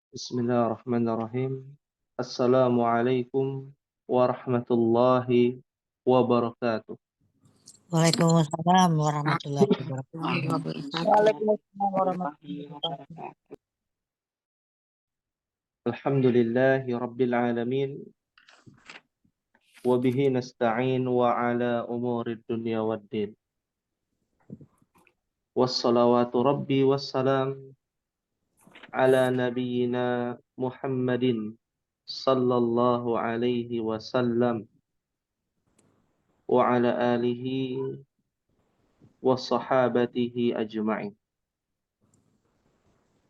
Bismillahirrahmanirrahim. Assalamualaikum warahmatullahi wabarakatuh. Waalaikumsalam warahmatullahi wabarakatuh. Waalaikumsalam warahmatullahi wabarakatuh. Alhamdulillahi rabbil alamin. Wabihi nasta'in wa ala umurid dunya waddin. Wassalawatu rabbi wassalam ala nabiyyina Muhammadin sallallahu alaihi wasallam wa ala alihi wa sahabatihi ajma'in.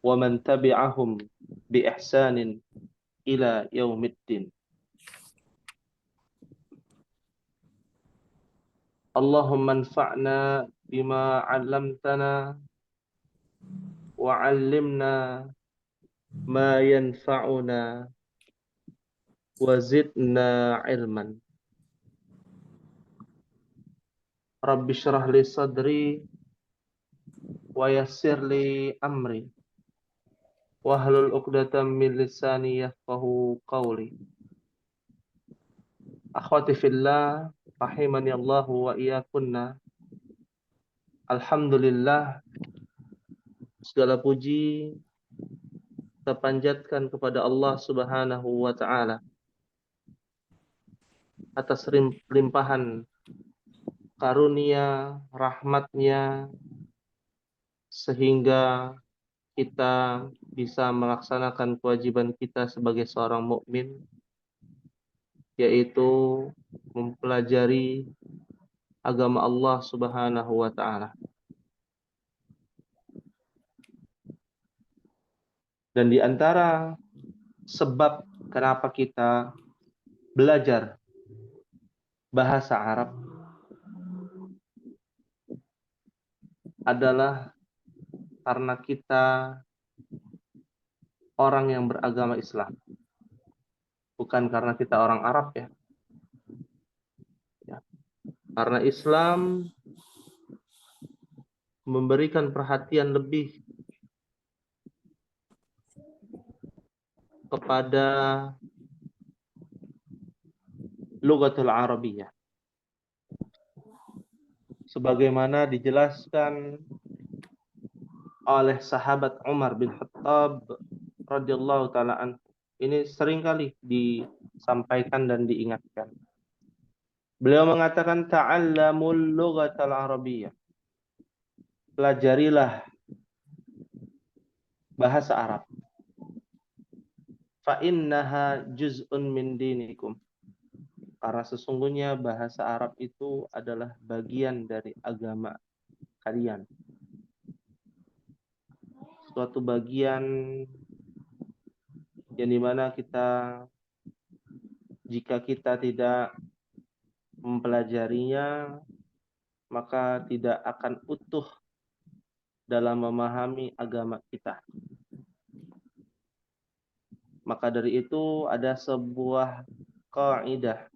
Wa man tabi'ahum bi ihsanin ila yaumiddin. Allahumma anfa'na bima 'allamtana wa 'allimna ma yanfa'una wa zidna 'ilman. Rabbi shrah li sadri wa yassir li amri wahlul 'uqdatam min lisani yafqahu qawli. Akhwati fillah, rahimani Allah wa iyyakunna. Alhamdulillah, segala puji kita panjatkan kepada Allah Subhanahu wa taala atas limpahan karunia, rahmatnya, sehingga kita bisa melaksanakan kewajiban kita sebagai seorang mukmin, yaitu mempelajari agama Allah Subhanahu wa taala. Dan di antara sebab kenapa kita belajar bahasa Arab adalah karena kita orang yang beragama Islam. Bukan karena kita orang Arab ya. Karena Islam memberikan perhatian lebih kepada Lughatul Arabiyyah. Sebagaimana dijelaskan oleh sahabat Umar bin Khattab radhiyallahu taala anhu. Ini seringkali disampaikan dan diingatkan. Beliau mengatakan ta'allamul lughatal arabiyyah. Pelajarilah bahasa Arab. Fa innaha juz'un min dinikum. Karena sesungguhnya bahasa Arab itu adalah bagian dari agama kalian. Suatu bagian yang dimana jika kita tidak mempelajarinya, maka tidak akan utuh dalam memahami agama kita. Maka dari itu ada sebuah kaidah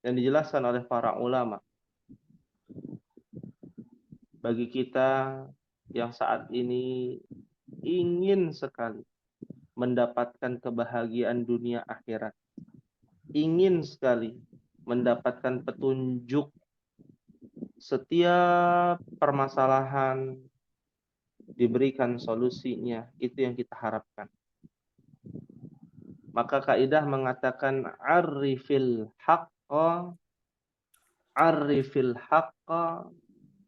yang dijelaskan oleh para ulama bagi kita yang saat ini ingin sekali mendapatkan kebahagiaan dunia akhirat, ingin sekali mendapatkan petunjuk setiap permasalahan diberikan solusinya, itu yang kita harapkan. Maka kaidah mengatakan arifil haqqa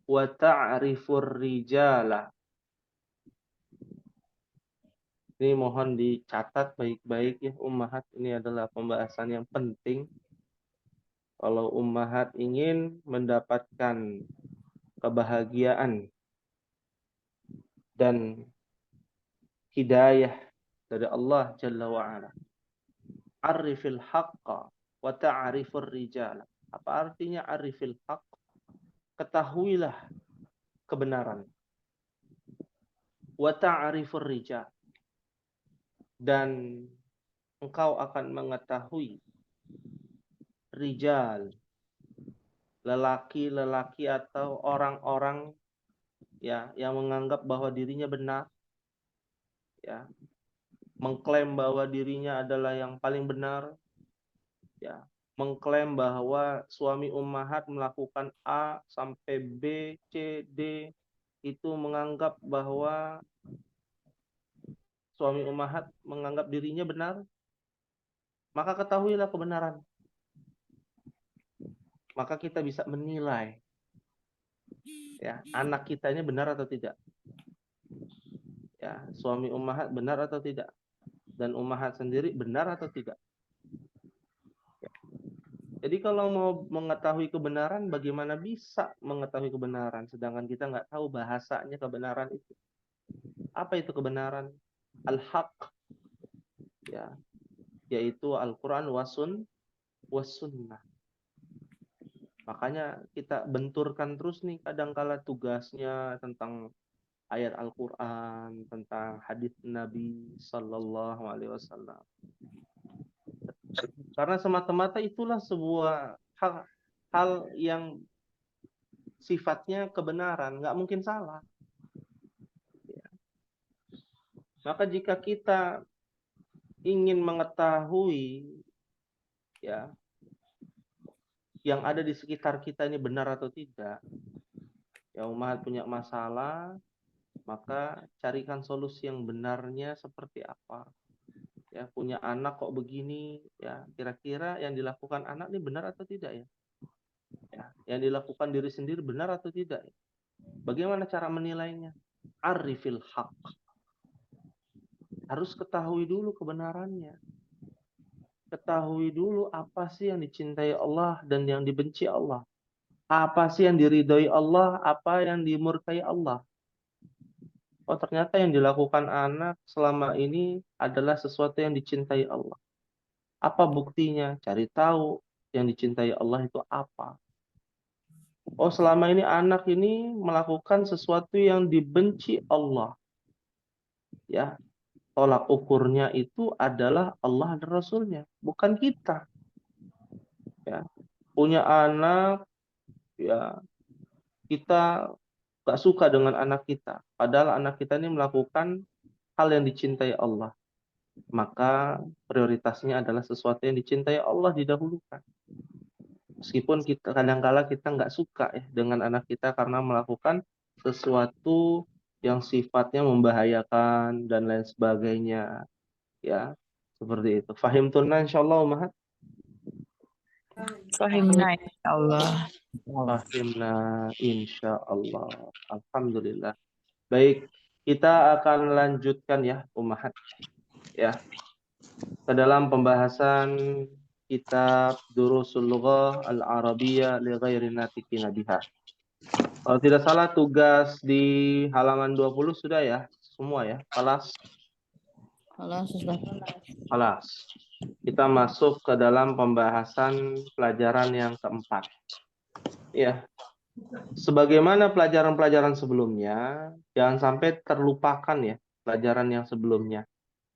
wa ta'rifur rijala. Ini mohon dicatat baik-baik ya ummahat, ini adalah pembahasan yang penting. Kalau ummahat ingin mendapatkan kebahagiaan dan hidayah dari Allah Jalla wa'ala. Arifil haqqa wa ta'rifur rijala. Apa artinya arifil haqq? Ketahuilah kebenaran. Wa ta'rifur rijal. Dan engkau akan mengetahui rijal, lelaki-lelaki atau orang-orang ya yang menganggap bahwa dirinya benar, ya, mengklaim bahwa dirinya adalah yang paling benar, ya, mengklaim bahwa suami ummahat melakukan A sampai B, C, D, itu menganggap bahwa suami ummahat menganggap dirinya benar, maka ketahuilah kebenaran. Maka kita bisa menilai, ya, anak kita ini benar atau tidak. Ya, suami ummahat benar atau tidak, dan ummahat sendiri benar atau tidak. Ya. Jadi kalau mau mengetahui kebenaran, bagaimana bisa mengetahui kebenaran sedangkan kita nggak tahu bahasanya kebenaran itu. Apa itu kebenaran? Al-haq, ya, yaitu Al-Quran was-sunnah. Makanya kita benturkan terus nih kadangkala tugasnya tentang ayat Al-Quran, tentang hadis Nabi Sallallahu Alaihi Wasallam. Karena semata-mata itulah sebuah hal yang sifatnya kebenaran, nggak mungkin salah. Ya. Maka jika kita ingin mengetahui, ya, yang ada di sekitar kita ini benar atau tidak, ya, umat punya masalah, maka carikan solusi yang benarnya seperti apa. Ya, punya anak kok begini, ya, kira-kira yang dilakukan anak ini benar atau tidak, ya? Ya, yang dilakukan diri sendiri benar atau tidak, ya? Bagaimana cara menilainya? Arifil haq. Harus ketahui dulu kebenarannya. Ketahui dulu apa sih yang dicintai Allah dan yang dibenci Allah. Apa sih yang diridhoi Allah, apa yang dimurkai Allah. Oh, ternyata yang dilakukan anak selama ini adalah sesuatu yang dicintai Allah. Apa buktinya? Cari tahu yang dicintai Allah itu apa. Oh, selama ini anak ini melakukan sesuatu yang dibenci Allah. Ya, tolak ukurnya itu adalah Allah dan Rasulnya, bukan kita. Ya, punya anak, ya, kita gak suka dengan anak kita. Padahal anak kita ini melakukan hal yang dicintai Allah. Maka prioritasnya adalah sesuatu yang dicintai Allah didahulukan. Meskipun kita kadang-kala kita nggak suka, ya, dengan anak kita karena melakukan sesuatu yang sifatnya membahayakan dan lain sebagainya, ya, seperti itu. Fahim tunna insyaallah Umahat. Fahimna insyaallah. Fahimna insyaallah. Alhamdulillah. Baik, kita akan lanjutkan, ya, Umahat, ya, ke dalam pembahasan kitab Durusul Lughah Al-Arabiyyah li ghairi natiqina biha. Kalau tidak salah tugas di halaman 20 sudah, ya, semua, ya. Kelas. Kelas. Kita masuk ke dalam pembahasan pelajaran yang keempat. Ya. Sebagaimana pelajaran-pelajaran sebelumnya, jangan sampai terlupakan, ya, pelajaran yang sebelumnya.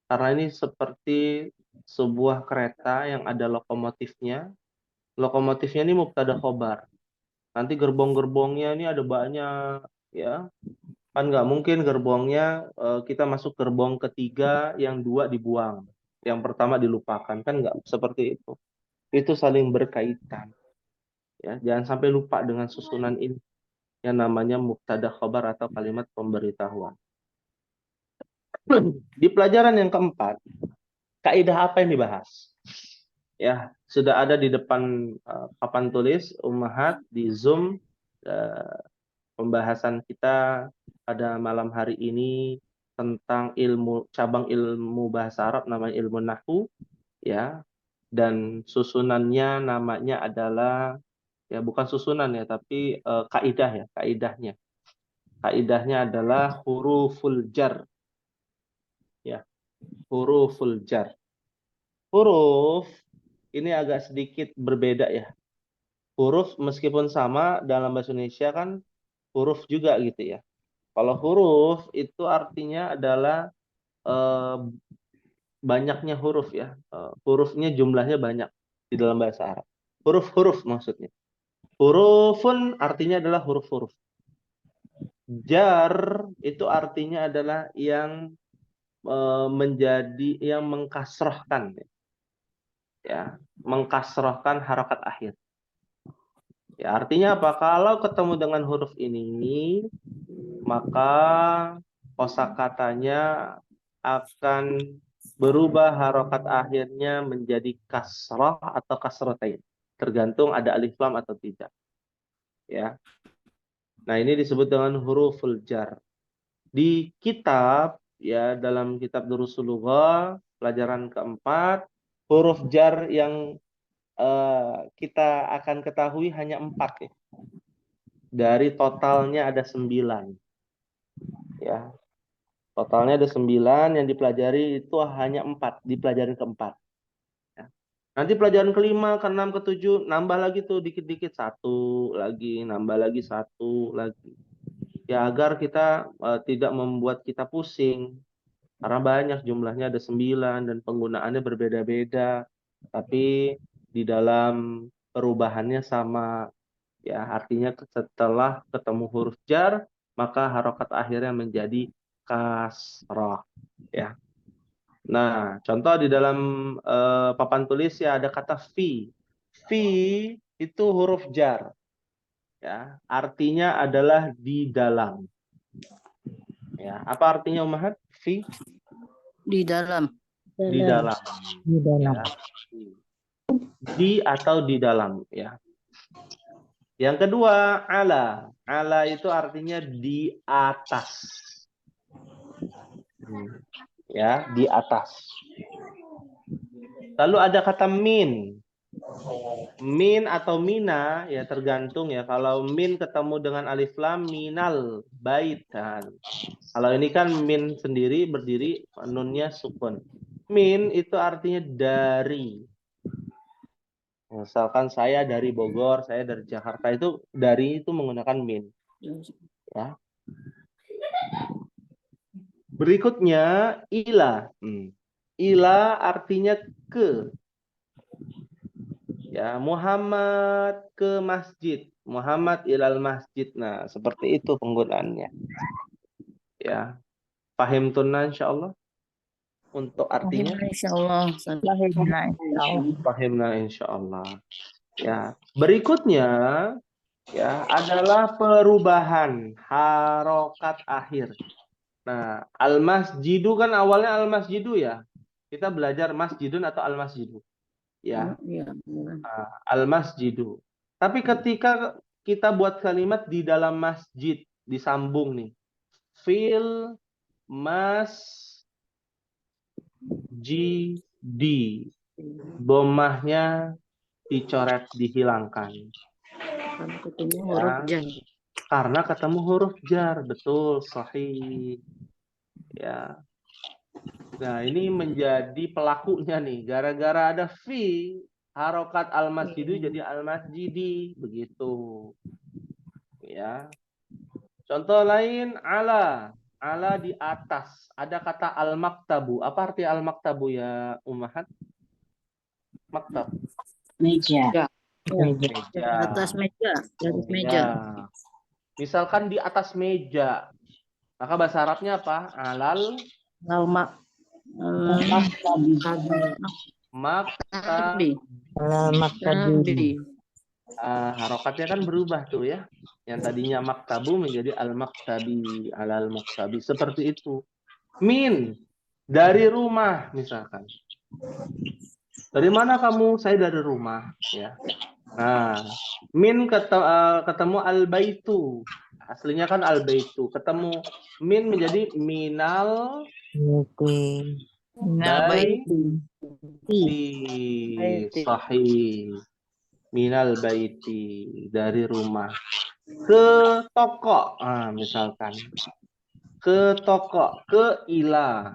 Karena ini seperti sebuah kereta yang ada lokomotifnya. Lokomotifnya ini mubtada khobar. Nanti gerbong-gerbongnya ini ada banyak, ya. Kan nggak mungkin gerbongnya kita masuk gerbong ketiga, yang dua dibuang, yang pertama dilupakan, kan nggak seperti itu. Itu saling berkaitan. Ya, jangan sampai lupa dengan susunan ini yang namanya mubtada khobar atau kalimat pemberitahuan. Di pelajaran yang keempat, kaidah apa yang dibahas? Ya, sudah ada di depan papan tulis Ummahat di Zoom pembahasan kita pada malam hari ini tentang cabang ilmu bahasa Arab namanya ilmu nahwu, ya. Dan susunannya namanya adalah, ya, bukan susunan, ya, tapi kaidah, ya, kaidahnya. Kaidahnya adalah huruful jar. Ya, huruful jar. Huruf ini agak sedikit berbeda, ya. Huruf meskipun sama dalam bahasa Indonesia kan huruf juga gitu, ya. Kalau huruf itu artinya adalah banyaknya huruf, ya. Hurufnya jumlahnya banyak di dalam bahasa Arab. Huruf-huruf maksudnya. Hurufun artinya adalah huruf-huruf. Jar itu artinya adalah yang menjadi yang mengkasrohkan, ya, mengkasrohkan harokat akhir. Ya, artinya apa? Kalau ketemu dengan huruf ini, maka kosakatanya akan berubah harokat akhirnya menjadi kasroh atau kasrotain, tergantung ada alif lam atau tidak. Ya, nah ini disebut dengan huruful jar. Di kitab, ya, dalam kitab Durusul Lughah pelajaran keempat, huruf jar yang kita akan ketahui hanya 4, ya. Dari totalnya ada 9. Ya, totalnya ada 9, yang dipelajari itu hanya 4, di pelajaran keempat. Ya. Nanti pelajaran kelima, keenam, ketujuh, nambah lagi tuh dikit-dikit, 1 lagi, nambah lagi 1 lagi. Ya, agar kita tidak membuat kita pusing. Karena banyak jumlahnya, ada 9 dan penggunaannya berbeda-beda. Tapi di dalam perubahannya sama. Ya, artinya setelah ketemu huruf jar, maka harokat akhirnya menjadi kasrah. Ya. Nah, contoh di dalam papan tulis ya ada kata fi. Fi itu huruf jar. Ya, artinya adalah di dalam. Ya, apa artinya Ummahat? Fi? Di dalam. Di dalam. Di dalam. Ya. Di atau di dalam, ya. Yang kedua, ala. Ala itu artinya di atas. Ya, di atas. Lalu ada kata min. Min atau mina, ya tergantung ya. Kalau min ketemu dengan alif lam, minal bait kan. Kalau ini kan min sendiri berdiri, nunnya sukun. Min itu artinya dari. Misalkan saya dari Bogor, saya dari Jakarta, itu dari itu menggunakan min. Ya. Berikutnya ila. Ila artinya ke. Ya, Muhammad ke masjid. Muhammad ilal masjid. Nah, seperti itu penggunaannya. Ya. Paham tunna insyaallah untuk artinya? Insyaallah. Pahimna insyaallah. Ya. Berikutnya ya adalah perubahan harokat akhir. Nah, al-masjidu kan awalnya al-masjidu ya. Kita belajar masjidun atau al-masjidu. Ya. Al-masjidu. Tapi ketika kita buat kalimat di dalam masjid, disambung nih. Fil masjidi. Domahnya dicoret, dihilangkan. Ya. Karena ketemu huruf jar. Betul, sahih. Ya. Nah, ini menjadi pelakunya nih. Gara-gara ada fi, harokat al-masjidu jadi al-masjidi. Begitu. Ya. Contoh lain, ala. Ala di atas. Ada kata al-maktabu. Apa arti al-maktabu ya, Ummahat? Maktab. Meja. Meja. Atas meja. Di atas meja. Ya. Misalkan di atas meja. Maka bahasa Arabnya apa? Alal maktabi. Harokatnya kan berubah tuh ya. Yang tadinya maktabu menjadi al-maktabi, alal maktabi. Seperti itu. Min. Dari rumah misalkan. Dari mana kamu? Saya dari rumah. Ya. Nah, min ketemu al-baitu. Aslinya kan al-baitu. Ketemu min menjadi minal baiti. Sahih. Minal baiti. Dari rumah. Ke toko. Misalkan. Ke toko. Ke ila.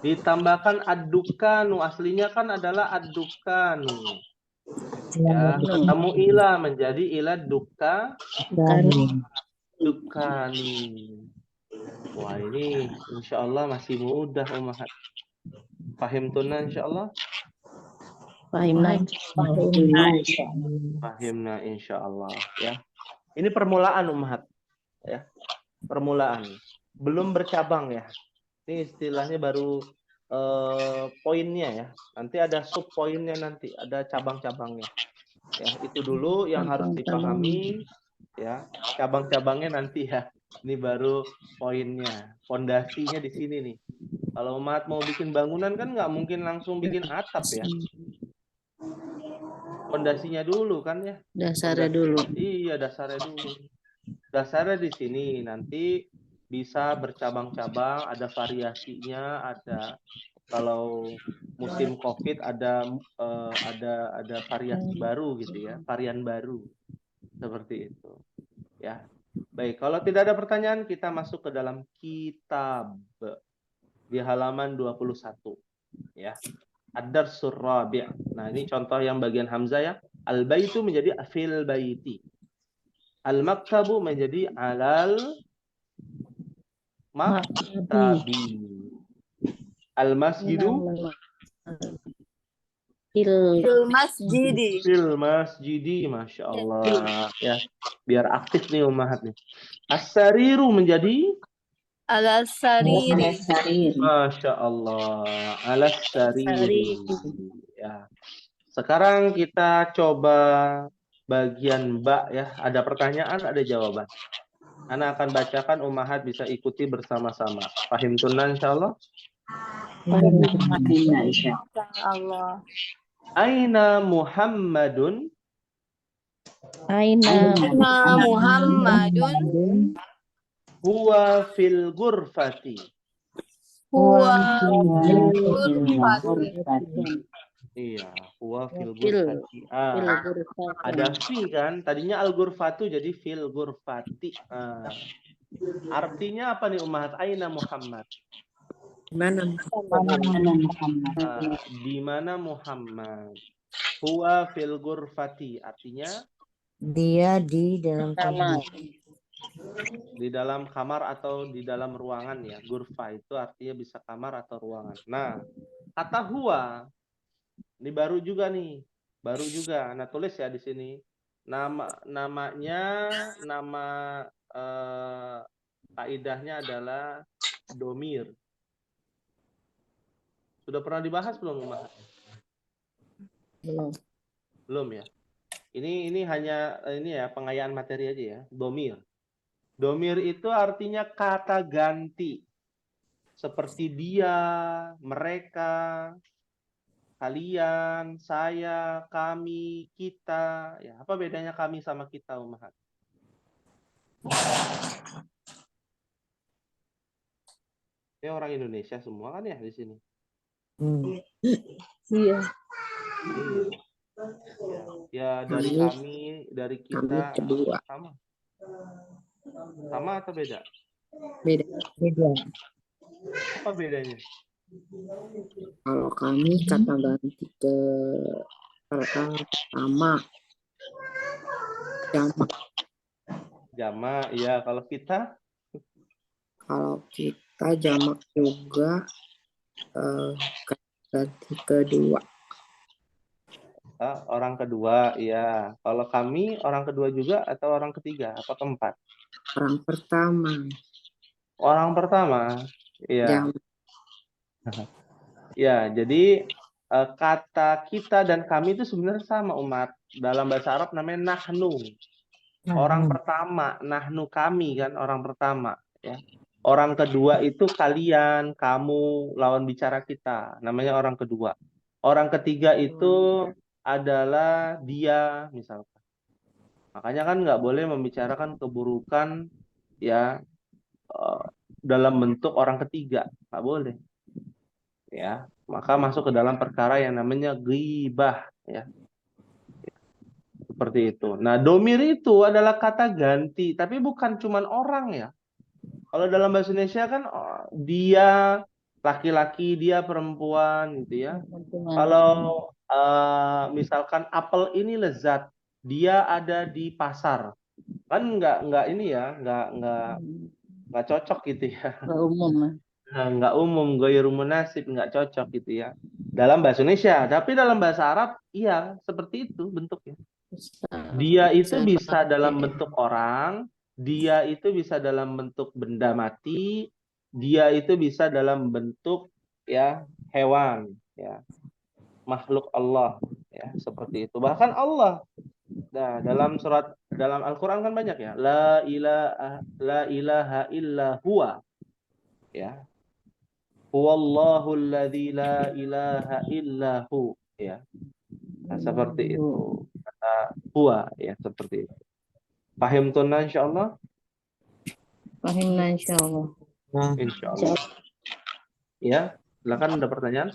Ditambahkan ad-dukanu. Aslinya kan adalah ad-dukanu. Ya, ketemu ila menjadi ila dukani. Wah, ini insya Allah masih mudah Ummahat. Pahim tunna insya Allah? Pahimna insya Allah. Ya. Ini permulaan Ummahat. Ya. Permulaan. Belum bercabang ya. Ini istilahnya baru poinnya ya. Nanti ada sub poinnya, nanti ada cabang-cabangnya. Ya, itu dulu yang harus dipahami ya. Cabang-cabangnya nanti ya. Ini baru poinnya. Fondasinya di sini nih. Kalau umat mau bikin bangunan kan nggak mungkin langsung bikin atap ya. Fondasinya dulu kan ya. Dasarnya Fondasi. dulu. Iya, dasarnya dulu. Dasarnya di sini, nanti bisa bercabang-cabang, ada variasinya, ada kalau musim COVID ada variasi baru gitu ya, varian baru seperti itu. Ya, baik. Kalau tidak ada pertanyaan, kita masuk ke dalam kitab di halaman 21. Ya, Ad-Darsul Rabi'. Nah, ini contoh yang bagian hamzah ya. Al-baitu menjadi fil baiti. Al-maktabu menjadi alal maktabi. Al-masjidu Fil masjidi. fil masjidi. Masya Allah ya, biar aktif nih umahat nih. As-sariru menjadi Ala sariri. Sarir. Masya Allah, alas-sariri ya. Sekarang kita coba bagian ba ya. Ada pertanyaan, ada jawaban. Ana akan bacakan, umahat bisa ikuti bersama-sama. Fahim tunan insyaallah. Inna insya Allah. Aina Muhammadun Aina Inna Muhammadun huwa fil ghurfati. huwa Iya, huwa fil Fil. ghurfati. Ada fi kan? Tadinya al ghurfatu jadi fil ghurfati. Artinya apa nih umahat? Aina Muhammad. Di mana Muhammad? Huwa fil ghurfati. Artinya Dia di dalam kamar. di dalam kamar atau di dalam ruangan ya. Ghurfa itu artinya bisa kamar atau ruangan. Nah, kata huwa ini baru juga nih. Baru juga. Nah, tulis ya di sini. Namanya kaidahnya adalah domir. Sudah pernah dibahas belum, Mas? Belum. Belum ya. Ini hanya ini ya, pengayaan materi aja ya. Domir. Domir itu artinya kata ganti. Seperti dia, mereka, kalian, saya, kami, kita. Ya, apa bedanya kami sama kita, umahat? Ini orang Indonesia semua kan ya di sini. Iya. Ya, dari kami, dari kita kedua. sama. Sama atau beda? Beda. Apa bedanya? Kalau kami kata ganti ke pertama jamak. Jamak, iya. Kalau kita? Kalau kita jamak juga ganti kedua. Orang kedua, iya. Kalau kami orang kedua juga atau orang ketiga? Apa keempat? Orang pertama. Orang pertama, iya. Ya, jadi kata kita dan kami itu sebenarnya sama, umat. Dalam bahasa Arab namanya nahnu. Orang pertama, nahnu kami kan orang pertama. Ya. Orang kedua itu kalian, kamu, lawan bicara kita. Namanya orang kedua. Orang ketiga itu adalah dia, misalkan. Makanya kan nggak boleh membicarakan keburukan ya dalam bentuk orang ketiga, nggak boleh. Ya, maka masuk ke dalam perkara yang namanya ghibah ya. Seperti itu. Nah, domir itu adalah kata ganti, tapi bukan cuman orang ya. Kalau dalam bahasa Indonesia kan dia laki-laki, dia perempuan gitu ya. Kalau misalkan apel ini lezat, dia ada di pasar. Kan nggak ini ya, nggak cocok gitu ya. Nggak umum. Nah, nggak umum, ghairu munasib, nggak cocok gitu ya. Dalam bahasa Indonesia, tapi dalam bahasa Arab, iya seperti itu bentuknya. Dia itu bisa dalam bentuk orang, dia itu bisa dalam bentuk benda mati, dia itu bisa dalam bentuk ya hewan, ya makhluk Allah, ya seperti itu. Bahkan Allah, nah dalam Al-Quran kan banyak ya, la ilaha illa huwa, ya huwallahu alladzi la ilaha illa hu, ya. Nah, seperti itu. Kata huwa, ya seperti itu. Paham tunna insyaallah? Fahimna insyaallah. Insyaallah. Ya, silakan ada pertanyaan?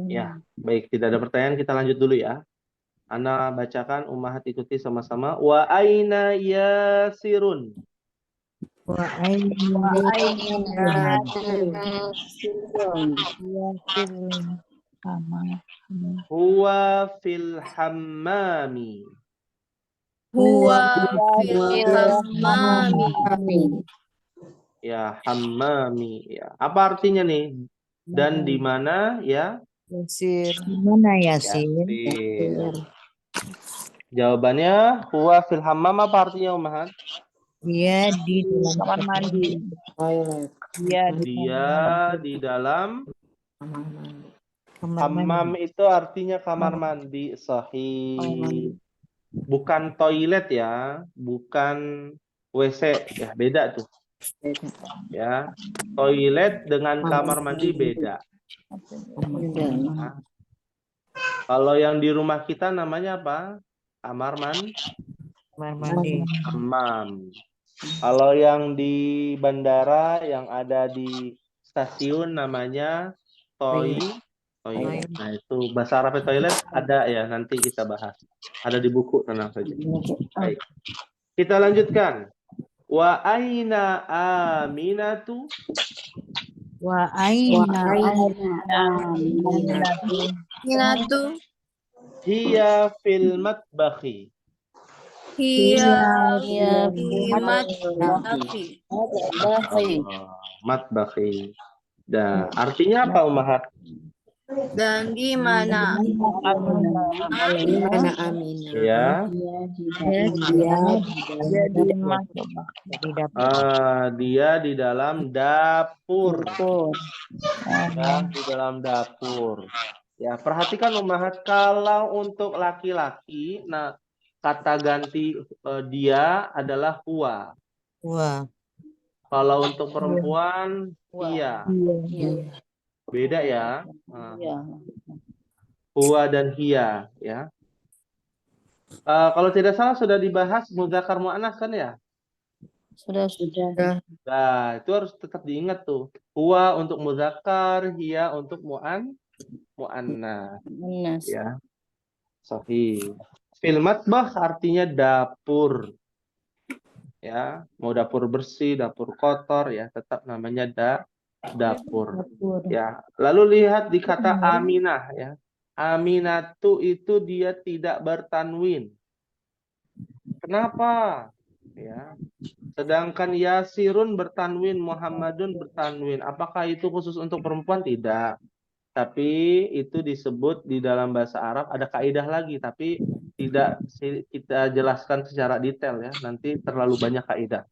Ya, baik, tidak ada pertanyaan, kita lanjut dulu ya. Ana bacakan, ummahat ikuti sama-sama. Wa aina yasirun. Wa aina Huwa fil hammami. Huwa fil hammami. Ya, hammami. Ya. Apa artinya nih? Dan di mana ya? Yasir. Di mana Yasir? Yasir. Jawabannya huwa fil hammam, apa artinya ummahat? Dia di dalam kamar mandi. Toilet. Dia di dalam Kamar hammam, mandi. itu artinya kamar mandi. Sahih. Bukan toilet ya, bukan WC ya, beda tuh. Ya, toilet dengan kamar mandi beda. Nah, kalau yang di rumah kita namanya apa? Kamar mandi. Kamar mandi. Hammam. Kalau yang di bandara, yang ada di stasiun namanya toilet. Nah, itu bahasa Arabnya toilet ada ya, nanti kita bahas. Ada di buku, tenang saja. Baik. Kita lanjutkan. Wa aina aminatu? Wa aina Minatu. Hiya fil matbakhi. Hiya matbakhi. Matbakhi. Dan artinya apa ummahat? Dan di mana? Mana Amina? Ya. Dia di dalam dapur. Ya, di dalam dapur. Ya, perhatikan ummahat, kalau untuk laki-laki, nah kata ganti dia adalah huwa. Wah. Kalau untuk perempuan, iya. Beda ya. Huwa dan hiya, ya. Kalau tidak salah sudah dibahas muzakkar muannas kan ya? Sudah. Nah, itu harus tetap diingat tuh. Huwa untuk muzakkar, hiya untuk muannas. Ya. Sahih. Fil matbah artinya dapur. Ya, mau dapur bersih, dapur kotor ya, tetap namanya dapur. Ya. Lalu lihat di kata aminah ya. Aminatu itu dia tidak bertanwin. Kenapa? Ya. Sedangkan Yasirun bertanwin, Muhammadun bertanwin. Apakah itu khusus untuk perempuan? Tidak. Tapi itu disebut di dalam bahasa Arab, ada kaidah lagi, tapi tidak kita jelaskan secara detail ya. Nanti terlalu banyak kaidah.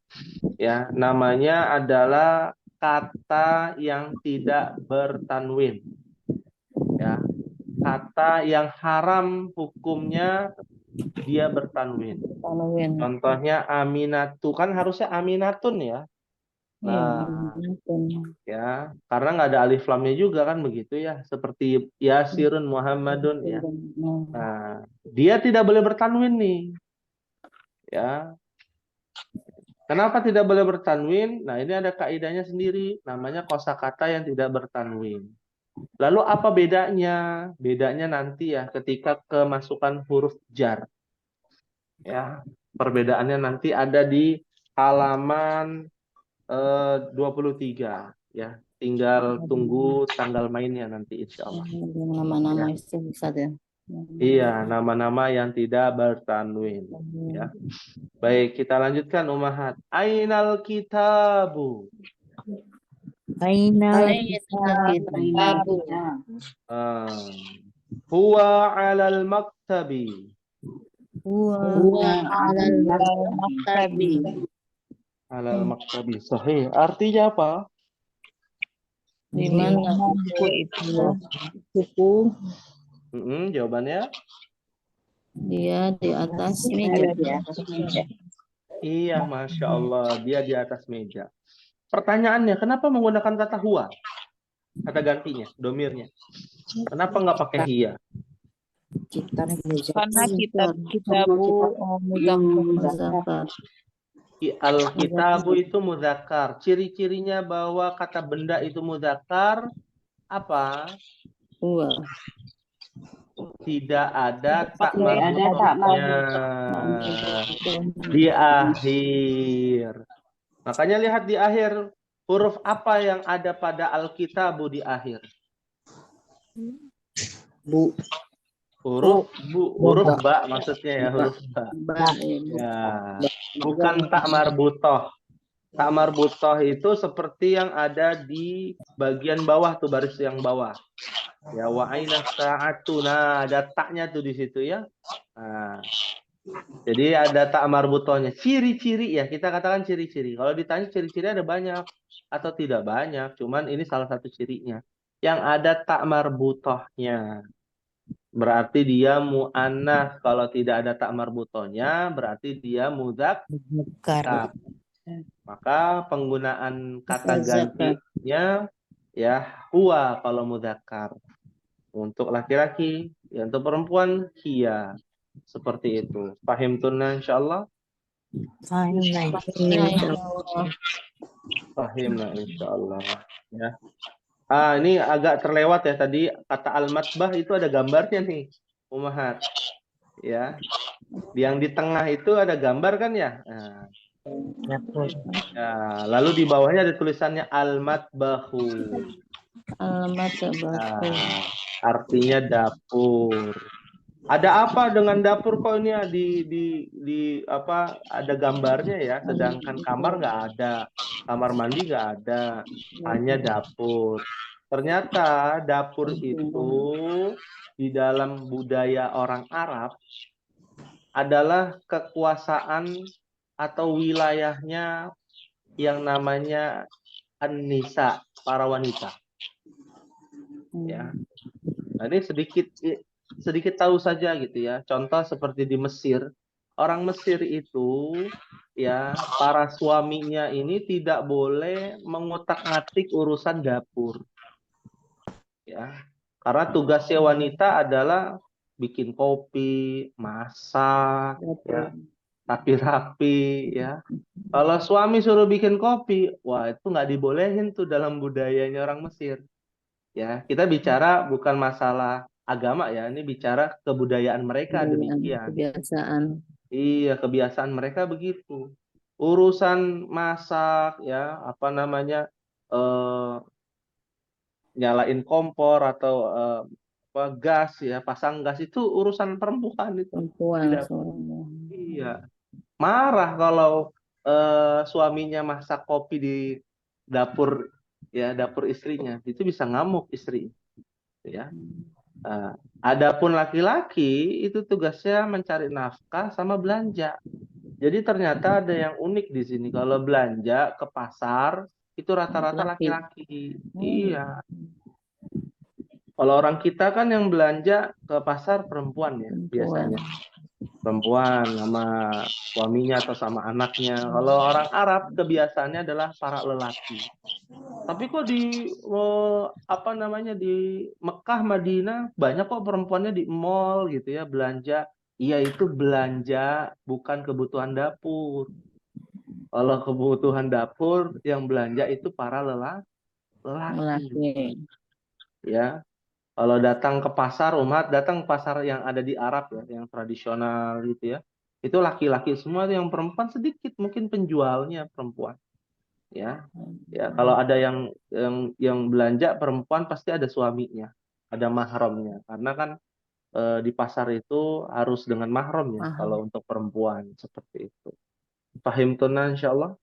Ya, namanya adalah kata yang tidak bertanwin. Ya. Kata yang haram hukumnya dia bertanwin. Contohnya aminatu, kan harusnya aminatun ya. Nah, ya, karena nggak ada alif lamnya juga kan begitu ya, seperti Yasirun Muhammadun ya. Nah, dia tidak boleh bertanwin nih. Ya. Kenapa tidak boleh bertanwin? Nah, ini ada kaidahnya sendiri, namanya kosakata yang tidak bertanwin. Lalu apa bedanya? Bedanya nanti ya ketika kemasukan huruf jar. Ya, perbedaannya nanti ada di halaman 23 ya. Tinggal tunggu tanggal mainnya nanti insya Allah. Nama-nama istighfar ya. Iya, nama-nama yang tidak bertanwin ya. Baik, kita lanjutkan ummahat. Ainal kitabu. Aina Huwa 'alal maktabi. huwa Alal maktabi. Alal maktabi sahih. Artinya apa? Di mana buku itu? buku Jawabannya? dia di atas meja. Ada di atas meja. Iya, Masya Allah. Dia di atas meja. Pertanyaannya, kenapa menggunakan kata huwa? Kata gantinya, domirnya. Kenapa nggak pakai hiya? Kitab meja. Karena Kitab kitabu muzakkar. Muzakkar. Al-kitabu itu muzakkar. Ciri-cirinya bahwa kata benda itu muzakkar apa? Huwa. Tidak ada tak Tidak ada tak marbutnya di akhir. Makanya lihat di akhir, huruf apa yang ada pada Alkitabu di akhir? Bu. Huruf bu, huruf ba maksudnya ya, huruf ba. Ba, Ya, bukan tak marbutoh. Tak marbutoh itu seperti yang ada di bagian bawah tuh, baris yang bawah. Ya, wa aina sa'atu. Nah, ada taknya tuh di situ ya. Nah, jadi ada tak marbutohnya. Ciri-ciri ya, kita katakan ciri-ciri. Kalau ditanya ciri-ciri ada banyak atau tidak banyak, cuman ini salah satu cirinya. Yang ada tak marbutohnya. Berarti dia mu'annas. Kalau tidak ada tak marbutohnya, berarti dia Muzakkar. Maka penggunaan kata Muzakkar. gantinya ya huwa kalau mudzakkar. Untuk laki-laki, ya untuk perempuan hiya. Seperti itu. Pahim tunna insyaallah? Fahimna. Pahimna insyaallah. Ya. Ini agak terlewat ya tadi kata al-matbah itu ada gambarnya nih, Ummahat. Ya. Yang di tengah itu ada gambar kan ya? Nah. Ya, lalu di bawahnya ada tulisannya al-matbahu. Al-matbah. Nah, artinya dapur. Ada apa dengan dapur kok ini ya di apa ada gambarnya ya, sedangkan kamar nggak ada, kamar mandi nggak ada, hanya dapur. Ternyata dapur itu di dalam budaya orang Arab adalah kekuasaan atau wilayahnya yang namanya an-nisa, para wanita. Ya. Nah, ini sedikit tahu saja gitu ya. Contoh seperti di Mesir, orang Mesir itu ya para suaminya ini tidak boleh mengutak-atik urusan dapur. Ya. Karena tugasnya wanita adalah bikin kopi, masak, ya, rapi-rapi, ya. Kalau suami suruh bikin kopi, wah itu nggak dibolehin tuh dalam budayanya orang Mesir. Ya, kita bicara bukan masalah agama ya, ini bicara kebudayaan mereka demikian. Kebiasaan. Iya, kebiasaan mereka begitu. Urusan masak ya, apa namanya, nyalain kompor atau gas ya, pasang gas itu urusan perempuan itu. Perempuan. Tidak. Iya. Marah kalau suaminya masak kopi di dapur ya, dapur istrinya. Itu bisa ngamuk istri ya. Adapun laki-laki itu tugasnya mencari nafkah sama belanja. Jadi ternyata ada yang unik di sini. Kalau belanja ke pasar itu rata-rata laki-laki. Iya. Kalau orang kita kan yang belanja ke pasar perempuan ya biasanya. Perempuan sama suaminya atau sama anaknya. Kalau orang Arab kebiasaannya adalah para lelaki. Tapi kok di apa namanya di Mekah, Madinah banyak kok perempuannya di mall gitu ya belanja. Iya itu belanja bukan kebutuhan dapur. Kalau kebutuhan dapur yang belanja itu para lelaki. Ya. Kalau datang ke pasar, umat datang ke pasar yang ada di Arab ya, yang tradisional gitu ya. Itu laki-laki semua, yang perempuan sedikit, mungkin penjualnya perempuan. Ya. Ya, kalau ada yang belanja perempuan pasti ada suaminya, ada mahramnya. Karena kan di pasar itu harus dengan mahram ya kalau untuk perempuan seperti itu. Pahim tunna insyaallah?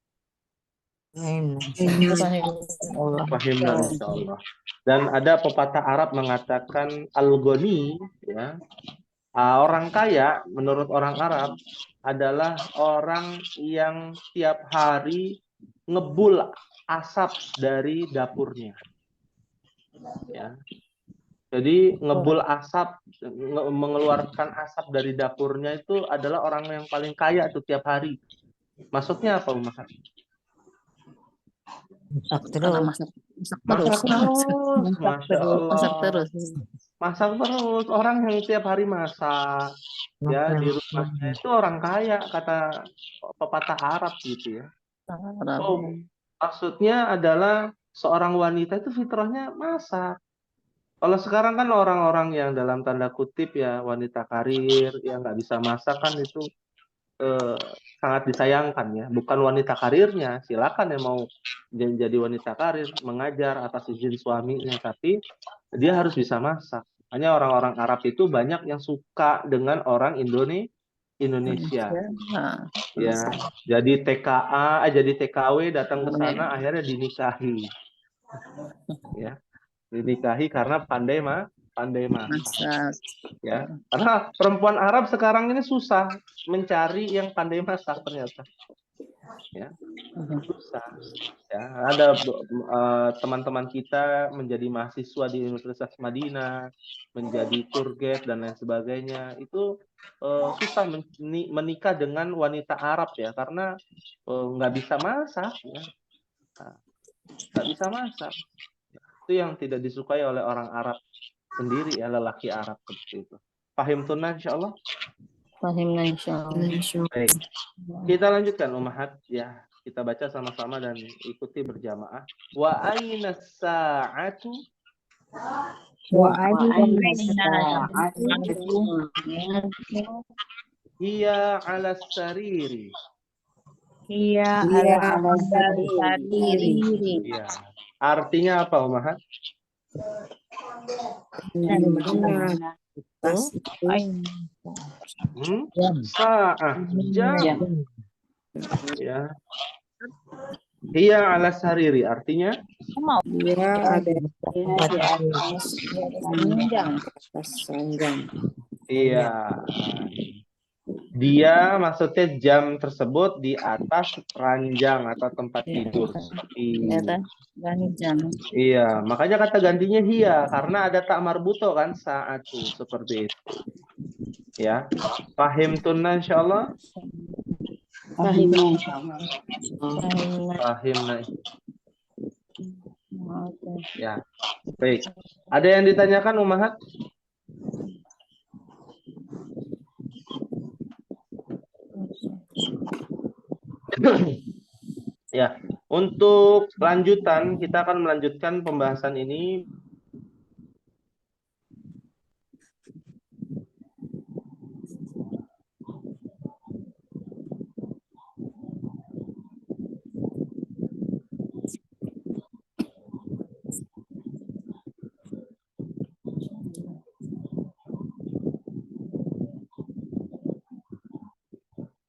Pahimna insyaallah. Dan ada pepatah Arab mengatakan al-ghani ya, Orang kaya menurut orang Arab adalah orang yang tiap hari ngebul asap dari dapurnya. Ya. Jadi ngebul asap, mengeluarkan asap dari dapurnya itu adalah orang yang paling kaya tuh tiap hari. Maksudnya apa, Umar? Masak Karena terus. masak terus. Masak terus, Masya Masak Allah. terus. Masak terus, orang yang tiap hari masak ya di rumahnya itu orang kaya, kata pepatah Arab gitu ya. Arab. Oh, maksudnya adalah seorang wanita itu fitrahnya masak. Kalau sekarang kan orang-orang yang dalam tanda kutip ya wanita karir yang nggak bisa masak kan itu sangat disayangkan ya. Bukan wanita karirnya, silakan yang mau jadi wanita karir mengajar atas izin suaminya, tapi dia harus bisa masak. Hanya orang-orang Arab itu banyak yang suka dengan orang Indonesia. Nah, Ya, jadi TKA, jadi TKW datang ke sana akhirnya dinikahi. Ya, dinikahi karena pandai masak. masak. Ya, karena perempuan Arab sekarang ini susah mencari yang pandai masak ternyata. Ya, susah. Ya, ada teman-teman kita menjadi mahasiswa di Universitas Madinah, menjadi tour guide dan lain sebagainya. Itu susah menikah dengan wanita Arab ya, karena nggak bisa masak. Ya. Nah, nggak bisa masak. Itu yang tidak disukai oleh orang Arab sendiri ya, lelaki Arab seperti itu. Paham tunan insyaallah? Fahimna insyaallah. Baik. Kita lanjutkan Ummahat ya. Kita baca sama-sama dan ikuti berjamaah. Wa aina sa'atu وأين الساعة hiya 'ala sariri. Iya, هي ala على sadiri. السرير Ya. Artinya apa Ummahat? Tas itu Sa'ah jam. jam. Ya. Hiya 'ala sariri artinya Dia ada di atas ranjang. iya. Dia maksudnya jam tersebut di atas ranjang atau tempat tidur seperti Di atas ranjang. iya, makanya kata gantinya hiya karena ada tak marbuto kan saatu seperti itu. Ya. Pahim tunna insyaallah? Fahimna insyaallah. Pahim nah. Oke. Ya. Baik. Ada yang ditanyakan Ummahat? Ya, untuk lanjutan kita akan melanjutkan pembahasan ini.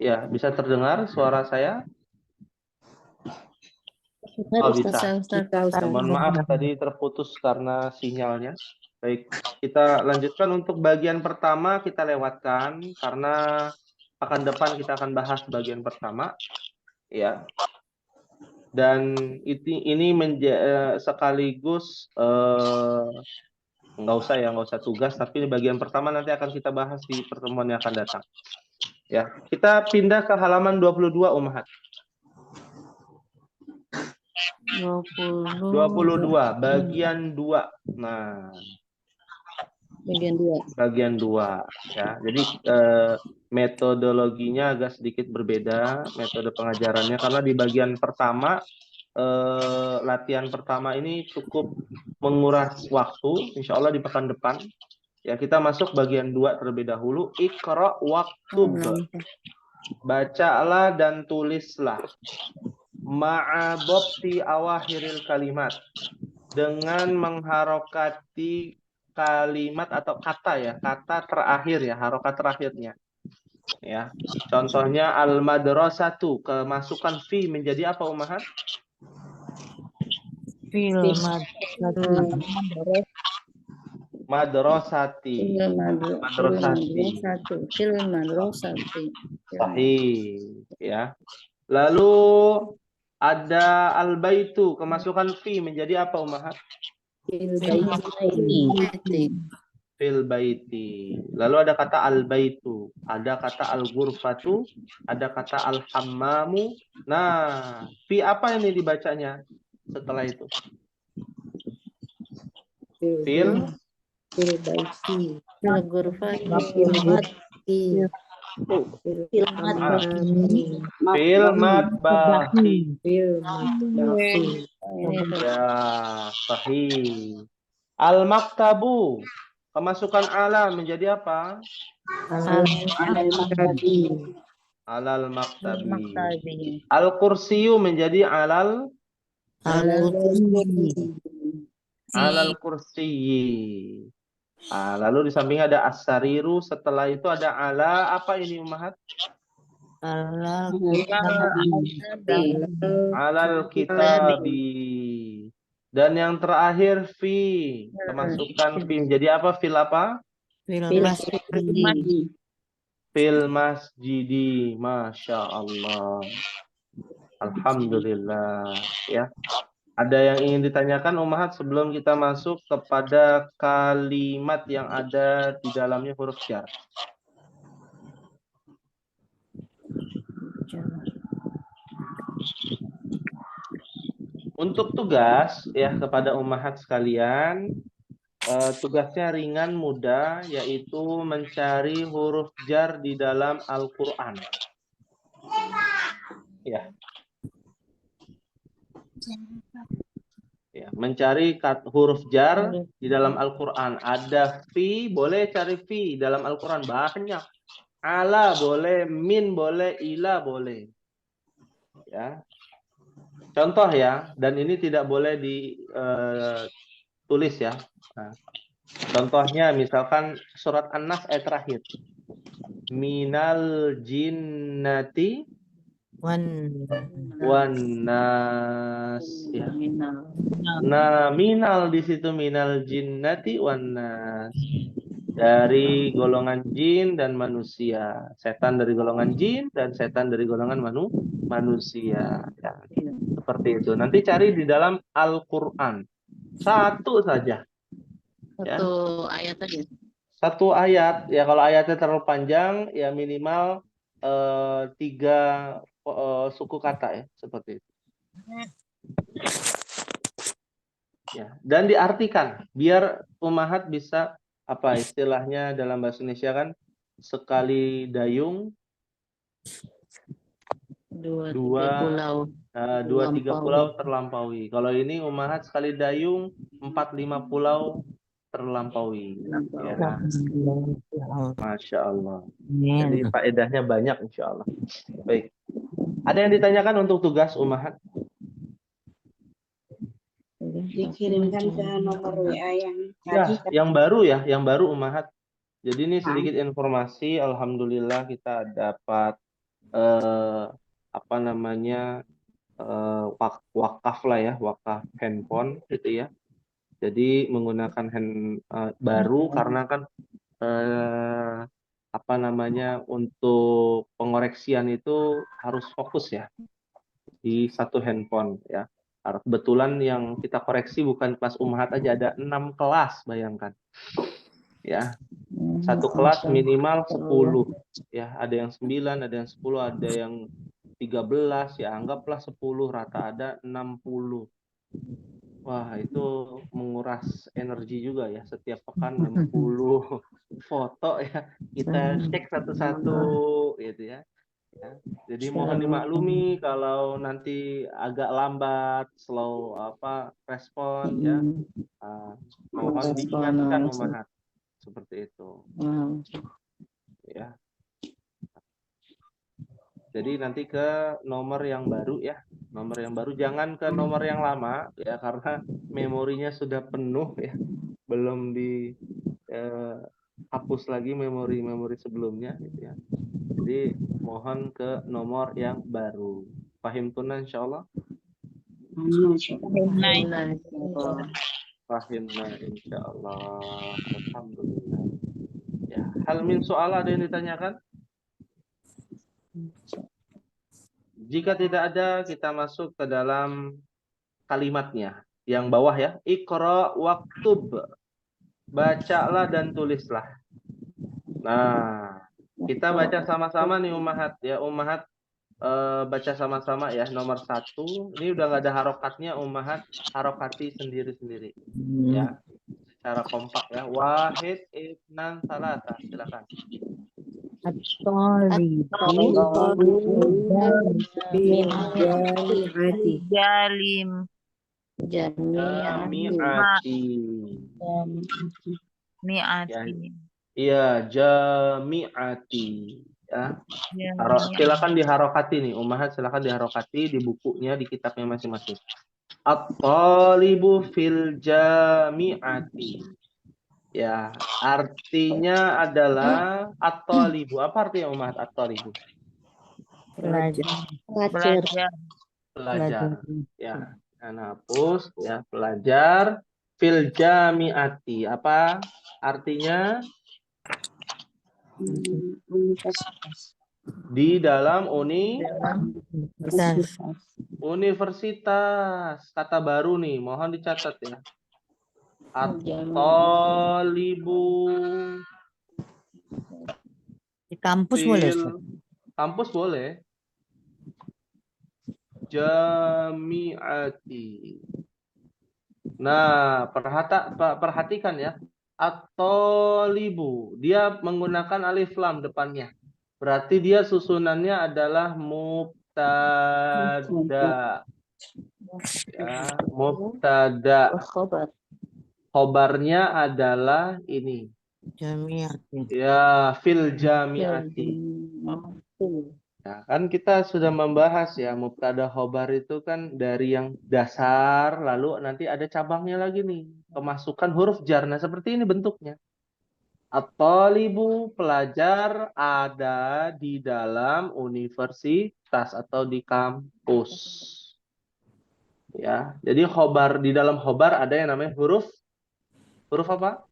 Ya, bisa terdengar suara saya? Oh, bisa. Mohon maaf tadi terputus karena sinyalnya. Baik, kita lanjutkan untuk bagian pertama kita lewatkan karena pekan depan kita akan bahas bagian pertama, ya. Dan ini sekaligus nggak usah tugas, tapi bagian pertama nanti akan kita bahas di pertemuan yang akan datang. Ya, kita pindah ke halaman 22 Ummahat. 22 bagian 2. Nah, bagian 2 ya. Jadi metodologinya agak sedikit berbeda metode pengajarannya karena di bagian pertama latihan pertama ini cukup menguras waktu. Insya Allah di pekan depan ya kita masuk bagian 2 terlebih dahulu. Iqra waktub. Bacalah dan tulislah. Ma'adobti awakhiril kalimat, dengan mengharokati kalimat atau kata ya, kata terakhir ya, harokat terakhirnya ya. Contohnya al-madrasatu, kemasukan fi menjadi apa Ummahat? Madrasati. Madrasati. Fil madrasati. Sahih, ya. Lalu ada al-baitu, kemasukan fi menjadi apa Ummahat? Fil baiti. Fil baiti. Lalu ada kata al-baitu, ada kata al-ghurfatu, ada kata al-hammamu. Nah, fi apa ini dibacanya setelah itu? Fil Fil baiti. Fil ghurfati. Fil baiti. Fil matbahi. fil matbahi. Fil matbahi. Ya, sahih. Al-maktabu, kemasukan ala menjadi apa? Al-maktabi. Alal maktabi. Maktabi. Al-kursiyu menjadi alal Al-kursi. kursiyi. Lalu di samping ada as-sariru, setelah itu ada ala apa ini Ummahat? Alal kitabi. Dan yang terakhir fi, kemasukan fi menjadi apa? Fil apa? Fil Fil masjidi. Masya Allah. Alhamdulillah. Ya. Ada yang ingin ditanyakan Ummahat sebelum kita masuk kepada kalimat yang ada di dalamnya huruf jar? Untuk tugas ya kepada Ummahat sekalian, tugasnya ringan mudah, yaitu mencari huruf jar di dalam Al-Quran. Ya. Ya, mencari huruf jar di dalam Al-Quran. Ada fi, boleh cari fi dalam Al-Quran banyak. Ala boleh, min boleh, ila boleh. Ya. Contoh ya, dan ini tidak boleh ditulis ya. Nah, contohnya misalkan surat An-Nas ayat terakhir. Minal jinnati wan nas. Ya. Nah, minal di situ minal jinnati wan nas. Dari golongan jin dan manusia. Setan dari golongan jin dan setan dari golongan manusia. Ya. Seperti itu. Nanti cari di dalam Al-Quran. Satu saja. Satu ayat aja. Satu ayat. Ya kalau ayatnya terlalu panjang, ya minimal 3 suku kata ya. Seperti itu. Ya. Dan diartikan. Biar Ummahat bisa, apa istilahnya dalam bahasa Indonesia kan, sekali dayung, dua tiga pulau terlampaui. Kalau ini Ummahat sekali dayung 4-5 pulau terlampaui. Ya. Masya Allah. Jadi faedahnya banyak insya Allah. Baik. Ada yang ditanyakan untuk tugas Ummahat? Dikirimkan ke nomor WA yang tadi. Ya, yang baru Ummahat. Jadi ini sedikit informasi. Alhamdulillah kita dapat wakaf lah ya, wakaf handphone gitu ya. Jadi menggunakan baru karena kan untuk pengoreksian itu harus fokus ya di satu handphone ya. Kebetulan yang kita koreksi bukan kelas Ummahat aja, ada 6 kelas, bayangkan. Ya. Satu kelas minimal 10 ya, ada yang 9, ada yang 10, ada yang 13 ya, anggaplah 10, rata ada 60. Wah, itu menguras energi juga ya, setiap pekan 60 foto ya, kita cek satu-satu gitu ya. Ya. Jadi mohon dimaklumi kalau nanti agak lambat, slow respon ya. Mohon diingatkan Ummahat seperti itu. Ya. Jadi nanti ke nomor yang baru ya. Nomor yang baru, jangan ke nomor yang lama ya, karena memorinya sudah penuh ya. Belum hapus lagi memori sebelumnya gitu ya. Jadi mohon ke nomor yang baru. Fahim tunna insyaallah. Fahimna insyaallah. Alhamdulillah. Ya, hal min soal ada yang ditanyakan? Jika tidak ada, kita masuk ke dalam kalimatnya. Yang bawah ya, Iqra waktub. Bacalah dan tulislah. Nah, kita baca sama-sama nih Ummahat ya. Ummahat baca sama-sama ya. Nomor 1. Ini udah nggak ada harokatnya, Ummahat harokati sendiri-sendiri. Ya, secara kompak ya. Wahid, Ibnan, Salasa. Silakan. Jami'ati. Jalim. Jami'ati. Mi'ati. Iya, jami'ati. Ya. Silakan diharokati nih, Ummahat silakan diharokati di bukunya, di kitabnya masing-masing. At-talibu fil jami'ati. Ya, artinya adalah at-talibu. Apa artinya Ummahat at-talibu? Belajar. Pelajar. Ya, hapus ya, pelajar fil jami'ati. Apa artinya? Universitas. Di dalam Universitas. universitas. Kata baru nih, mohon dicatat ya. At-talibu Di kampus boleh, Ustaz? kampus boleh. Jami'ati. Nah, perhatikan ya. At-talibu. Dia menggunakan alif lam depannya. Berarti dia susunannya adalah mubtada. Ya, mubtada. Khobarnya adalah ini. Jami'ati. Ya, fil jami'ati. Ya, kan kita sudah membahas ya, mubtada khobar itu kan dari yang dasar, lalu nanti ada cabangnya lagi nih, kemasukan huruf jar. Nah, seperti ini bentuknya. At-talibu, pelajar ada di dalam universitas atau di kampus. Ya, jadi khobar, di dalam khobar ada yang namanya huruf apa?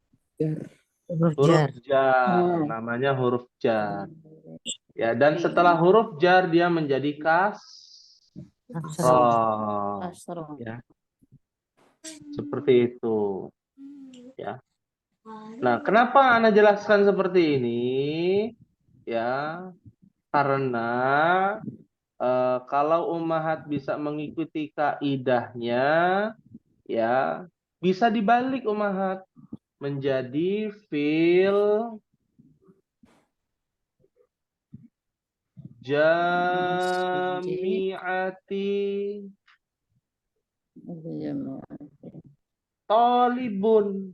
Huruf Huruf jar. jar, namanya huruf jar. Ya, dan setelah huruf jar dia menjadi kasroh. Ya. Seperti itu. Ya. Nah, kenapa Ana jelaskan seperti ini? Ya, karena kalau Ummahat bisa mengikuti kaidahnya, ya, bisa dibalik Ummahat menjadi fil jami'ati talibun.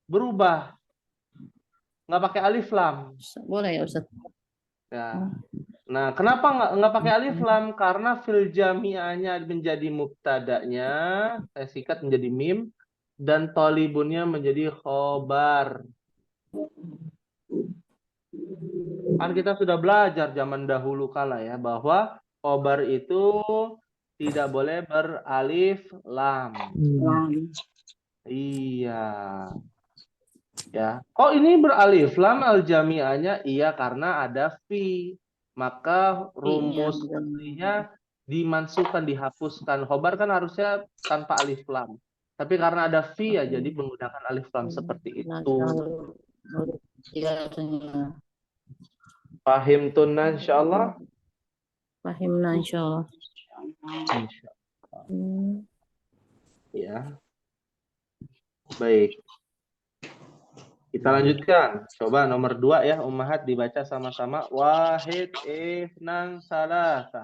Berubah. Nggak pakai alif lam. Boleh ya Ustaz? Ya. Nah, kenapa nggak pakai alif lam? Karena fil jami'ahnya menjadi mubtadanya, saya sikat menjadi mim, dan talibunnya menjadi khobar. Kan kita sudah belajar zaman dahulu kala ya, bahwa khobar itu tidak boleh beralif lam. Iya. Ya. Kok ini beralif lam al-jami'ahnya? Iya, karena ada fi. Maka rumus aslinya dimansuhkan, dihapuskan. Khobar kan harusnya tanpa alif lam. Tapi karena ada fi ya, jadi menggunakan alif lam seperti itu. Fahim tunna insyaallah. Fahimna insyaallah. Ya. Baik. Kita lanjutkan. Coba nomor 2 ya, Ummahat dibaca sama-sama. Wahid, Ihnan, Salasa.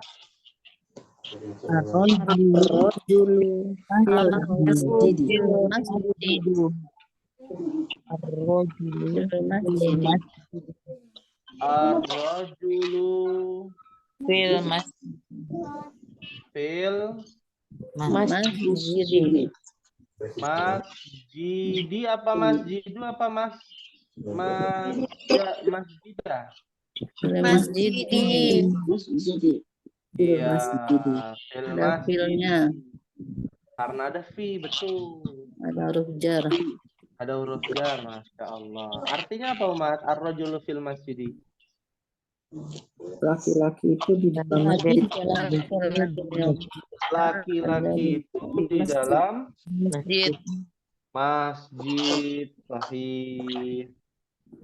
Ar-rajulu Fil masjid. masjidi apa masjidu apa masjidah? Masjid. Iya, Ada filnya. karena ada fi, betul. Ada huruf jar. Ada huruf jar, Masya Allah. Artinya apa, Umat? Ar-rajulu fil masjidi. Laki-laki itu di dalam masjid. Laki-laki itu di dalam Masjid. masjid. Sahih.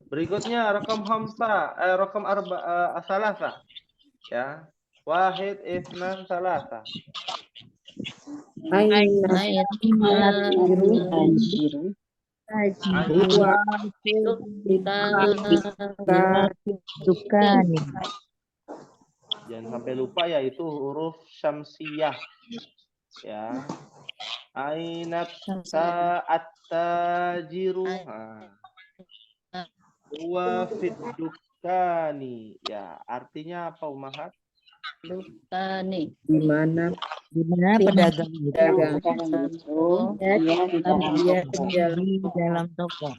Berikutnya rakam hamsa, rakam salasa. Ya. Wahid, isnan, salasa. Aina Tajiru. huwa Dukani. Jangan sampai lupa ya, itu huruf syamsiyah. Ya. Ainat sa'at tajiru. Huwa fid dukani. Ya, artinya apa, Umahat? Dukani. di mana Di mana pedagang itu pedagang Dia di dalam dia toko. di dalam toko.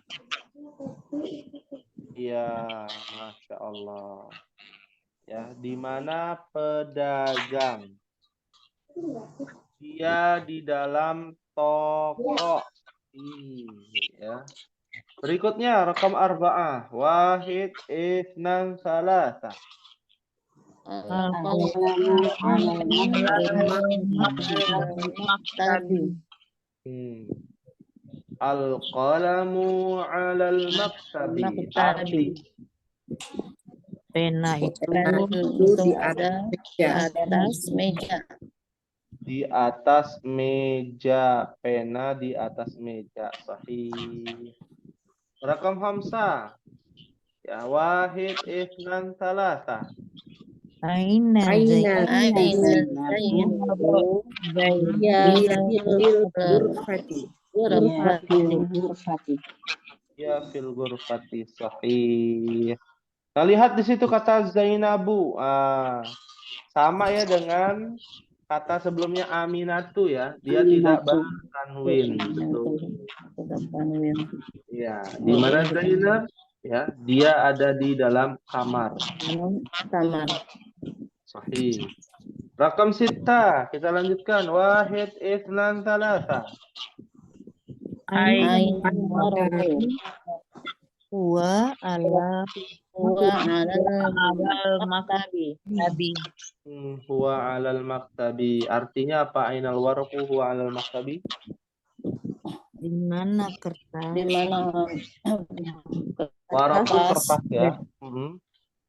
Iya, Masya Allah. Ya, di mana pedagang? Dia di dalam toko. Ya. Berikutnya rakam arba'ah. Wahid, isnan, salasa. Al-qalamu 'alal maktabi. Arti Pena itu Itu ada di atas meja. di atas meja. Pena di atas meja. Sahih. Rakam hamsa. Ya, wahid, isnan, salasa. Aina Aina ghurfati Ya, fil ghurfati. Sahih. Nah, lihat di situ kata Zainabu. Sama ya dengan kata sebelumnya Aminatu ya. Dia tidak bertanwin. Ya, di mana Zainab? Ya, dia ada di dalam kamar. Kamar. Sahih. Rakam sita. Kita lanjutkan. Wahid, isnan, salasa. Aina huwa ala maktabi. Huwa 'alal maktabi. Artinya apa? Ainal warqu huwa 'alal maktabi? Di mana kertas? Di mana Warqu kertas ya.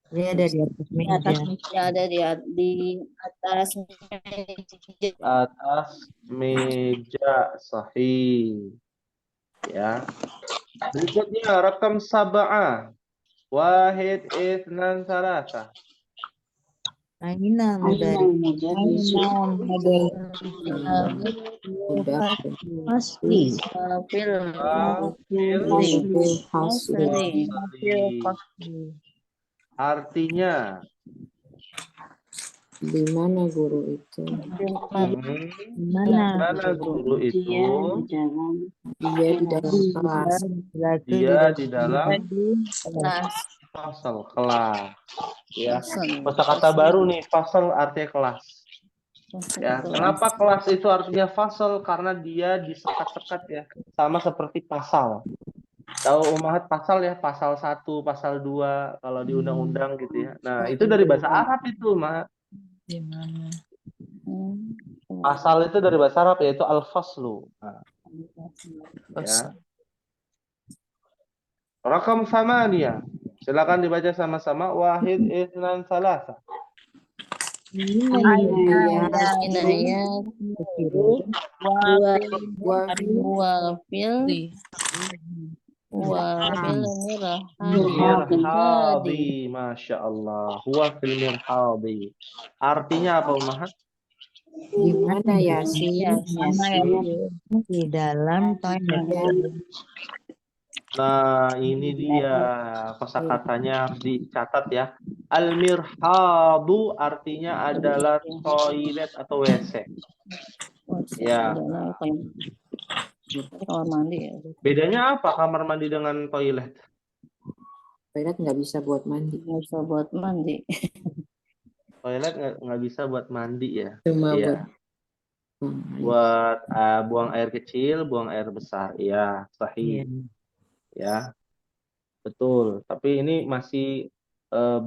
Dia ada di atas meja. ada di atas meja. Atas meja. Sahih. Ya. Berikutnya rakam sab'ah. Wahid, isnan, salasa. Aina pasti. Artinya di mana guru itu Mana guru itu? dia di dalam kelas Dia di dalam fasal, kelas. Ya. Kosakata baru nih, fasal artinya kelas. Ya, kenapa kelas itu artinya fasal? Karena dia disekat-sekat ya, sama seperti pasal. Tahu Umahat pasal ya, pasal 1, pasal 2 kalau di undang-undang gitu ya. Nah, itu dari bahasa Arab itu, Umahat. Pasal itu dari bahasa Arab yaitu al-faslu. Nah, ya. Rakam samaniyah. Silakan dibaca sama-sama. Wahid, isnan, salasa. Mirhabi, Masya Allah. Huwa fil mirhabi. Artinya apa, Umahat? di mana Yasin di dalam toilet. Nah, ini dia kosakatanya harus dicatat ya. Al-mirhabu artinya adalah toilet atau WC. Ya. Kamar mandi ya. Bedanya apa kamar mandi dengan toilet? toilet nggak bisa buat mandi Nggak bisa buat mandi. Toilet nggak bisa buat mandi ya. cuma Iya. buat Buat buang air kecil, buang air besar. Iya, Iya. sahih. Ya, betul. Tapi ini masih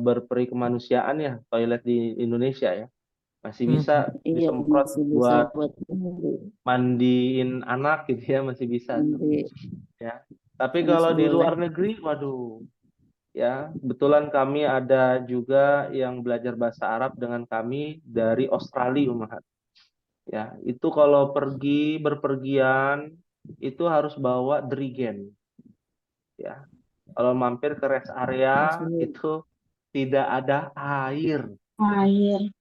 berperi kemanusiaan ya, toilet di Indonesia ya. Masih bisa Iya, disemprot masih bisa buat buat mandi. mandiin anak gitu ya, masih bisa tuh. Mandi. Ya. Tapi Masih kalau di boleh. luar negeri, waduh, ya, kebetulan kami ada juga yang belajar bahasa Arab dengan kami dari Australia, Umahat. Ya, itu kalau pergi berpergian itu harus bawa dirigen. Ya, kalau mampir ke rest area Masih itu tidak ada air. Air.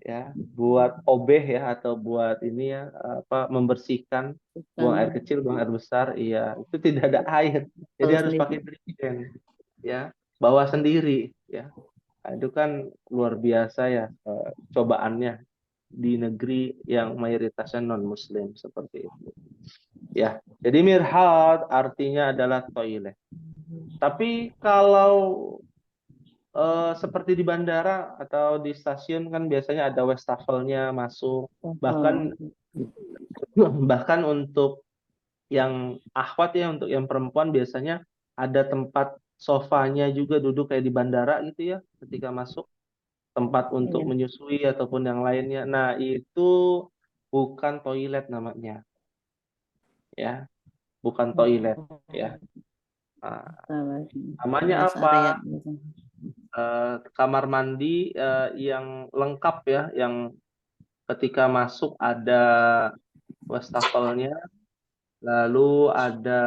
Ya, buat obeh ya atau buat ini ya apa membersihkan buang air bukan kecil, buang air besar, iya itu tidak ada air. Jadi tahu harus sendiri. pakai dirigen, ya, bawa sendiri, ya. Nah, itu kan luar biasa ya cobaannya di negeri yang mayoritasnya non Muslim seperti itu. Ya, jadi mirhad artinya adalah toilet. Tapi kalau seperti di bandara atau di stasiun kan biasanya ada wastafelnya masuk. Bahkan bahkan untuk yang akhwat ya, untuk yang perempuan biasanya ada tempat sofanya juga duduk kayak di bandara gitu ya ketika masuk, tempat untuk Iya. menyusui ataupun yang lainnya. Nah, itu bukan toilet namanya, ya, bukan toilet, ya. Nah, Salah. namanya Rest apa? area gitu. Kamar mandi yang lengkap ya, yang ketika masuk ada wastafelnya, lalu ada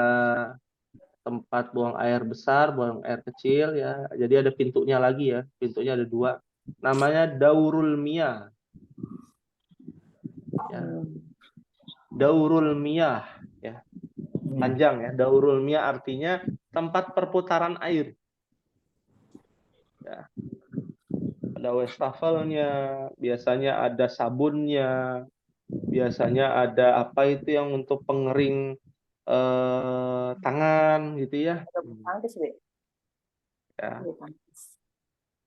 tempat buang air besar, buang air kecil ya. Jadi ada pintunya lagi ya, pintunya ada dua. Namanya daurul miyah. Ya. Daurul miyah ya. Panjang ya. Daurul miyah artinya tempat perputaran air. Ya. Ada wastafelnya, biasanya ada sabunnya, biasanya ada apa itu yang untuk pengering tangan gitu ya. Ya.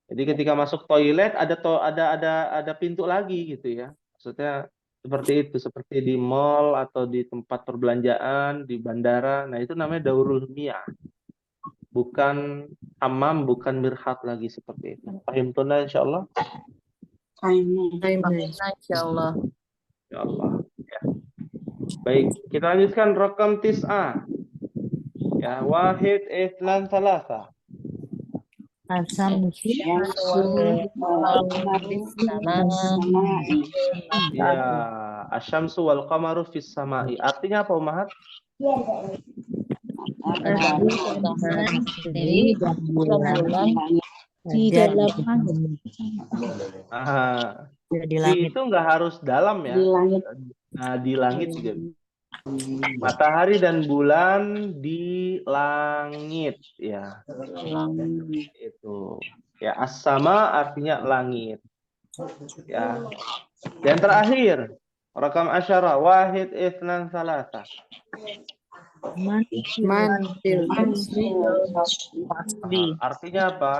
Jadi ketika masuk toilet ada pintu lagi gitu ya. Maksudnya seperti itu, seperti di mall atau di tempat perbelanjaan, di bandara. Nah, itu namanya daurul miyah. Bukan hammam, bukan mirhat lagi seperti itu. Paham tuna insyaallah? Insyaallah. Ya Allah. Ya. Baik, kita lanjutkan rakam tis'ah. Ya, wahid, ithnan, thalatha. Asam Ya, asyamsu wal qamaru fis sama'i. Artinya apa, Umahat? Matahari dan bulan Di dalam Ah, di di langit. itu nggak harus dalam ya. di langit. Nah, di langit juga. Matahari dan bulan di langit ya. Itu. Ya, as-sama artinya langit. Ya. Dan terakhir, rakam asyara, wahid, ithnan, salasa. Mantil. Artinya apa?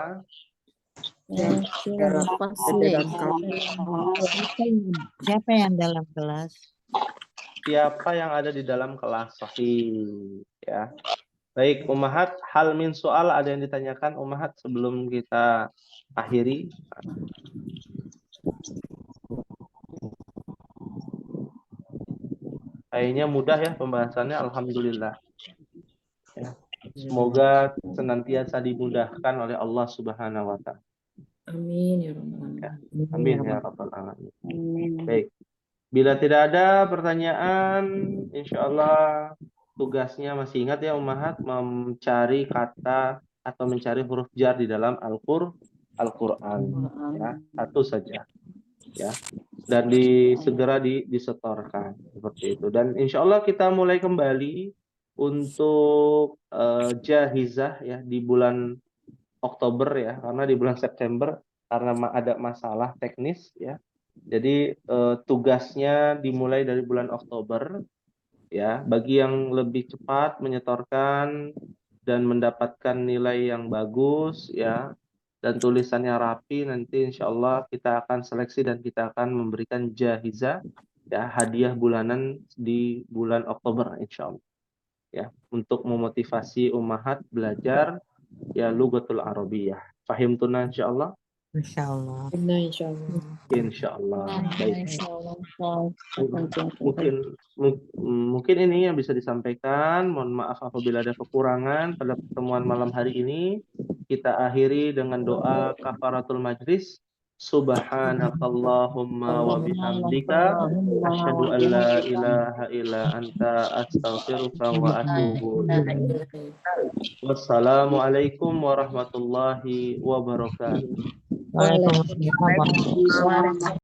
Siapa yang dalam kelas? Siapa yang ada di dalam kelas? Sahih. Ya. Baik, Ummahat, hal min soal ada yang ditanyakan Ummahat sebelum kita akhiri? Kayaknya mudah ya pembahasannya, alhamdulillah. Ya. Semoga senantiasa dimudahkan oleh Allah Subhanahu wa taala. Amin ya Rabbal Ya. alamin. Amin ya rabbal alamin. Baik. Bila tidak ada pertanyaan, insya Allah tugasnya masih ingat ya Ummahat, mencari kata atau mencari huruf jar di dalam Al-Quran. Ya, satu saja. Ya. Dan segera disetorkan seperti itu. Dan insya Allah kita mulai kembali untuk jahizah ya di bulan Oktober ya, karena di bulan September karena ada masalah teknis ya. Jadi tugasnya dimulai dari bulan Oktober ya. Bagi yang lebih cepat menyetorkan dan mendapatkan nilai yang bagus ya, dan tulisannya rapi, nanti insya Allah kita akan seleksi dan kita akan memberikan jahizah, ya, hadiah bulanan di bulan Oktober insya Allah, ya, untuk memotivasi ummahat belajar ya Lughatul Arabiyah. Fahim tuna insya Allah. Masya Allah. Benar insyaallah. Insya Allah. Baik. Insyaallah. Mungkin ini yang bisa disampaikan. Mohon maaf apabila ada kekurangan pada pertemuan malam hari ini. Kita akhiri dengan doa kafaratul majlis. Subhanakallahumma wa bihamdika asyhadu an la ilaha illa anta astaghfiruka wa atubu ilaik. Wassalamualaikum warahmatullahi wabarakatuh. Waalaikumsalam. Waalaikumsalam.